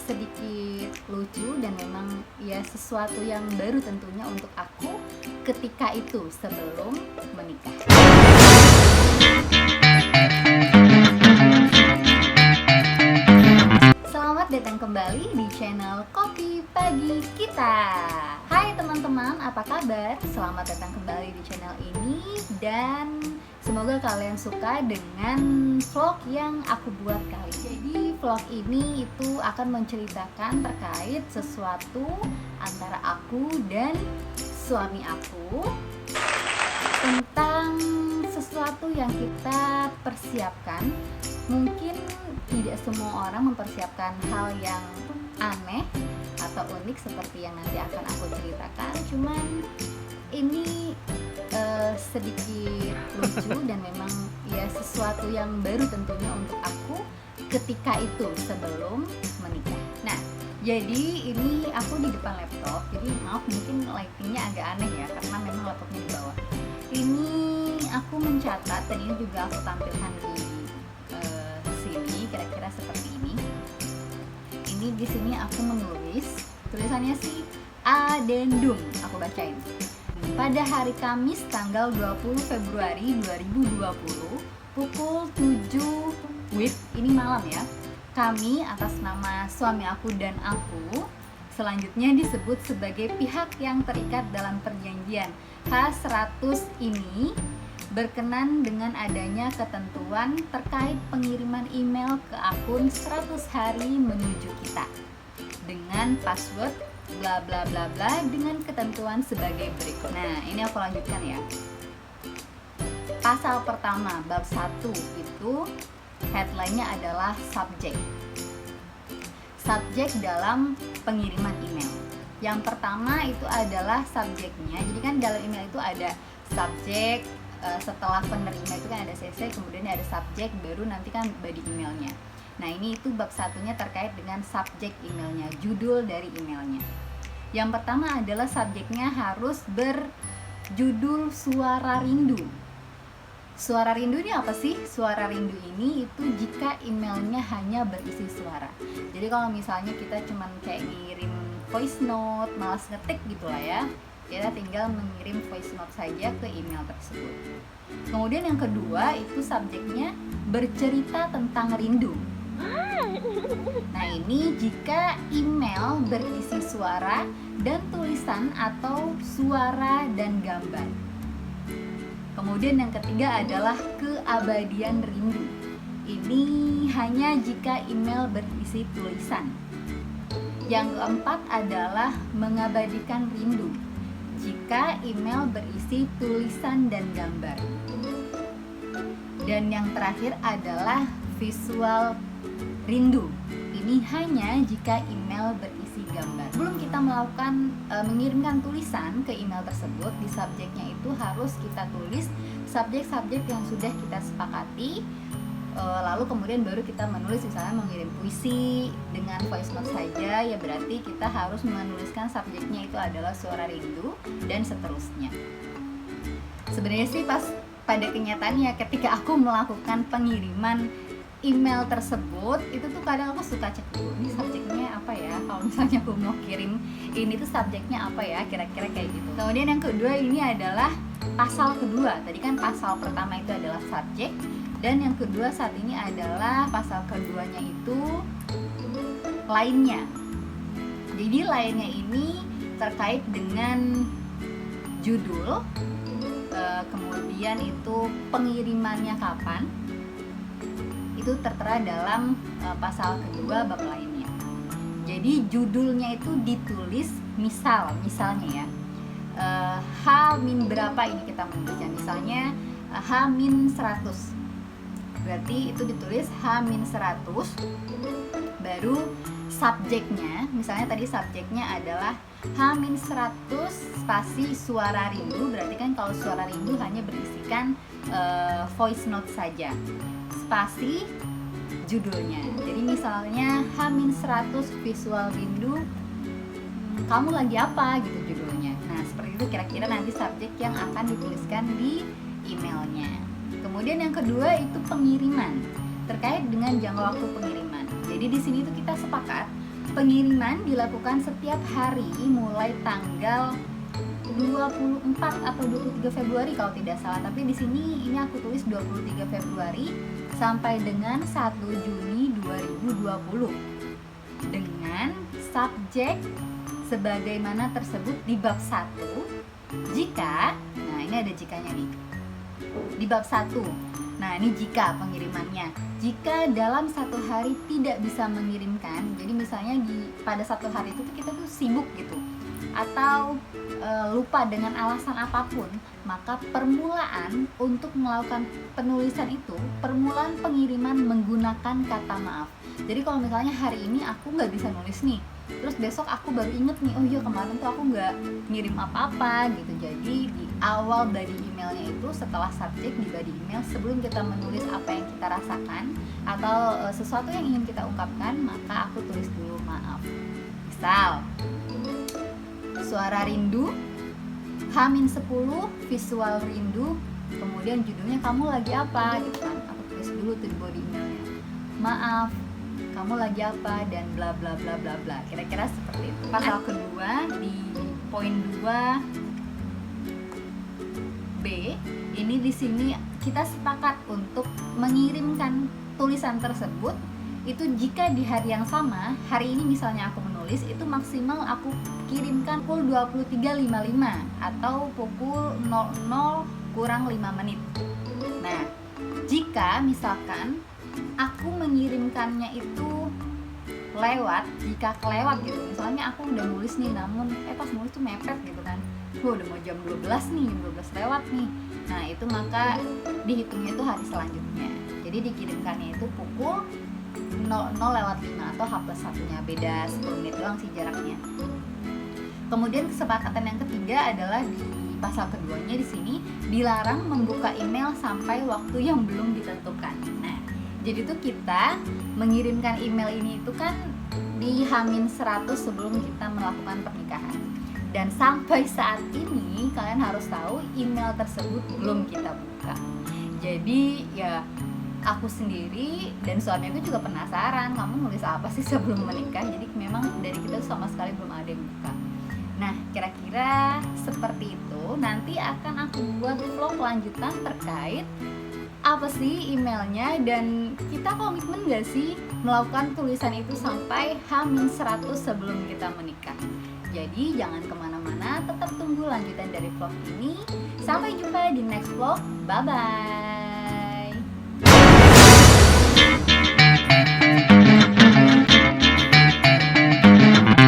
sedikit lucu dan memang ya sesuatu yang baru tentunya untuk aku ketika itu sebelum menikah. Selamat datang kembali di channel Kopi Pagi Kita. Hai teman-teman, apa kabar? Selamat datang kembali di channel ini dan semoga kalian suka dengan vlog yang aku buat kali ini. Jadi vlog ini itu akan menceritakan terkait sesuatu antara aku dan suami aku tentang sesuatu yang kita persiapkan. Mungkin tidak semua orang mempersiapkan hal yang aneh atau unik seperti yang nanti akan aku ceritakan. Cuman ini sedikit lucu dan memang ya sesuatu yang baru tentunya untuk aku ketika itu sebelum menikah. Nah, jadi ini aku di depan laptop. Jadi maaf mungkin lightingnya agak aneh ya karena memang laptopnya di bawah. Ini aku mencatat dan ini juga aku tampilkan di sini kira-kira seperti ini. Ini di sini aku menulis tulisannya sih Adendum. Aku bacain. Pada hari Kamis tanggal 20 Februari 2020 pukul 7 WIB, ini malam ya, kami atas nama suami aku dan aku, selanjutnya disebut sebagai pihak yang terikat dalam perjanjian H100 ini, berkenan dengan adanya ketentuan terkait pengiriman email ke akun 100 hari menuju kita dengan password bla bla bla bla dengan ketentuan sebagai berikut. Nah, ini aku lanjutkan ya. Pasal pertama bab 1 itu headline-nya adalah subjek. Subjek dalam pengiriman email. Yang pertama itu adalah subjeknya. Jadi kan dalam email itu ada subjek, setelah penerima itu kan ada CC, kemudian ada subjek, baru nanti kan body emailnya. Nah, ini itu bab satunya terkait dengan subjek emailnya, judul dari emailnya. Yang pertama adalah subjeknya harus berjudul Suara Rindu. Suara rindu ini apa sih? Suara rindu ini itu jika emailnya hanya berisi suara. Jadi kalau misalnya kita cuman kayak ngirim voice note, malas ngetik gitu lah ya, kita tinggal mengirim voice note saja ke email tersebut. Kemudian yang kedua itu subjeknya bercerita tentang rindu. Nah, ini jika email berisi suara dan tulisan atau suara dan gambar. Kemudian yang ketiga adalah keabadian rindu. Ini hanya jika email berisi tulisan. Yang keempat adalah mengabadikan rindu. Jika email berisi tulisan dan gambar. Dan yang terakhir adalah visual rindu. Ini hanya jika email berisi gambar. Sebelum kita melakukan mengirimkan tulisan ke email tersebut, di subjeknya itu harus kita tulis subjek-subjek yang sudah kita sepakati. Lalu kemudian baru kita menulis, misalnya mengirim puisi dengan voice note saja, ya berarti kita harus menuliskan subjeknya itu adalah suara rindu dan seterusnya. Sebenarnya sih pada kenyataannya ketika aku melakukan pengiriman email tersebut, itu tuh kadang aku suka cek dulu, ini subjeknya apa ya, kalau misalnya aku mau kirim ini tuh subjeknya apa ya, kira-kira kayak gitu. Kemudian yang kedua ini adalah pasal kedua. Tadi kan pasal pertama itu adalah subjek, dan yang kedua saat ini adalah pasal keduanya itu lainnya. Jadi lainnya ini terkait dengan judul, kemudian itu pengirimannya kapan, itu tertera dalam pasal kedua bab lainnya. Jadi judulnya itu ditulis misalnya ya, H- berapa ini kita menulisnya, misalnya H-100, berarti itu ditulis H-100, baru subjeknya, misalnya tadi subjeknya adalah H-100 spasi suara rindu, berarti kan kalau suara rindu hanya berisikan voice note saja, spasi judulnya. Jadi misalnya H-100 visual rindu, kamu lagi apa gitu judulnya. Nah, seperti itu kira-kira nanti subjek yang akan dituliskan di emailnya. Kemudian yang kedua itu pengiriman, terkait dengan jangka waktu pengiriman. Jadi di sini tuh kita sepakat Pengiriman dilakukan setiap hari mulai tanggal 24 atau 23 Februari kalau tidak salah, tapi di sini ini aku tulis 23 Februari sampai dengan 1 Juni 2020 dengan subjek sebagaimana tersebut di bab 1. Jika, nah ini ada jikanya nih. Di bab 1. Nah, ini jika pengirimannya. Jika dalam satu hari tidak bisa mengirimkan, jadi misalnya pada satu hari itu kita tuh sibuk gitu, atau lupa dengan alasan apapun, maka permulaan untuk melakukan penulisan itu, permulaan pengiriman menggunakan kata maaf. Jadi kalau misalnya hari ini aku nggak bisa nulis nih, terus besok aku baru inget nih, oh iya kemarin tuh aku nggak ngirim apa-apa gitu. Jadi di awal body emailnya itu, setelah subjek di body email, sebelum kita menulis apa yang kita rasakan atau sesuatu yang ingin kita ungkapkan, maka aku tulis dulu maaf. Misal, suara rindu, H-10 visual rindu, kemudian judulnya kamu lagi apa gitu kan, aku tulis dulu tuh di body emailnya, maaf kamu lagi apa dan bla bla bla bla bla, kira-kira seperti itu. Pasal kedua di poin 2B ini, di sini kita sepakat untuk mengirimkan tulisan tersebut itu jika di hari yang sama, hari ini misalnya aku menulis, itu maksimal aku kirimkan pukul 23.55 atau pukul 00 kurang 5 menit. Nah, jika misalkan aku mengirimkannya itu jika kelewat gitu, misalnya aku udah nulis nih, namun pas nulis tuh mepet gitu kan, udah mau jam 12 nih, jam 12 lewat nih, nah itu maka dihitungnya itu hari selanjutnya. Jadi dikirimkannya itu pukul 00:05 atau H+1-nya, beda 10 menit doang sih jaraknya. Kemudian kesepakatan yang ketiga adalah di pasal keduanya, di sini dilarang membuka email sampai waktu yang belum ditentukan. Nah, jadi tuh kita mengirimkan email ini itu kan di H-100 sebelum kita melakukan pernikahan. Dan sampai saat ini kalian harus tahu email tersebut belum kita buka. Jadi ya aku sendiri dan suamiku juga penasaran, kamu nulis apa sih sebelum menikah? Jadi memang dari kita sama sekali belum ada yang buka. Nah, kira-kira seperti itu. Nanti akan aku buat vlog lanjutan terkait apa sih emailnya, dan kita komitmen gak sih melakukan tulisan itu sampai H-100 sebelum kita menikah. Jadi jangan kemana-mana, tetap tunggu lanjutan dari vlog ini. Sampai jumpa di next vlog, bye-bye.